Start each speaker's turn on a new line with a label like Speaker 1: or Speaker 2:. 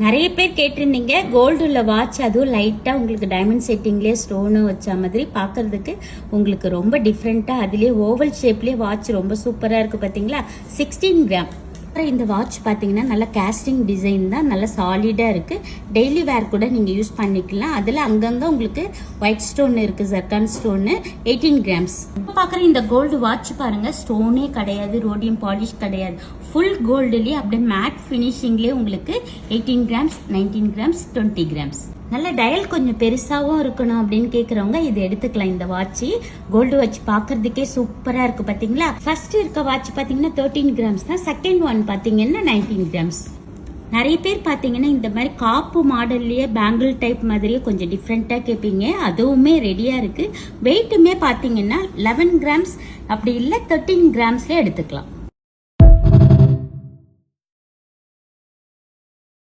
Speaker 1: நிறைய பேர் கேட்டிருந்தீங்க கோல்டுல வாட்ச், அதுவும் லைட்டா உங்களுக்கு டைமண்ட் செட்டிங்லேயே ஸ்டோனு வச்ச மாதிரி பார்க்கறதுக்கு உங்களுக்கு ரொம்ப டிஃப்ரெண்டா, அதுலேயே ஓவல் ஷேப்லேயே வாட்ச் ரொம்ப சூப்பரா இருக்கு பார்த்தீங்களா. 16 கிராம். இந்த வாட்ச் பார்த்தீங்கன்னா நல்ல கேஸ்டிங் டிசைன் தான், நல்ல சாலிடாக இருக்குது. டெய்லி வேர் கூட நீங்கள் யூஸ் பண்ணிக்கலாம். அதில் அங்கங்கே உங்களுக்கு ஒயிட் ஸ்டோன் இருக்குது, ஜர்கான் ஸ்டோனு. 18 கிராம்ஸ். பார்க்குற இந்த கோல்டு வாட்ச் பாருங்கள், ஸ்டோனே கிடையாது, ரோடியம் பாலிஷ் கிடையாது, ஃபுல் கோல்டுலேயே அப்படியே மேட் ஃபினிஷிங்லேயே உங்களுக்கு 18 கிராம்ஸ், 19 கிராம்ஸ், 20 கிராம்ஸ். நல்ல டயல் கொஞ்சம் பெருசாகவும் இருக்கணும் அப்படின்னு கேட்குறவங்க இது எடுத்துக்கலாம். இந்த வாட்ச் கோல்டு வாட்ச் பார்க்கறதுக்கே சூப்பராக இருக்கு பார்த்தீங்களா. ஃபர்ஸ்ட் இருக்க வாட்ச் பார்த்தீங்கன்னா 13 கிராம்ஸ் தான், செகண்ட் ஒன் பார்த்தீங்கன்னா 19 கிராம்ஸ். நிறைய பேர் பார்த்தீங்கன்னா இந்த மாதிரி காப்பு மாடல்லையே பேங்கிள் டைப் மாதிரியே கொஞ்சம் டிஃப்ரெண்ட்டாக கேட்பீங்க. அதுவுமே ரெடியாக இருக்குது. வெயிட்டுமே பார்த்தீங்கன்னா 11 கிராம்ஸ் அப்படி இல்லை 13 கிராம்ஸ்லேயே எடுத்துக்கலாம்.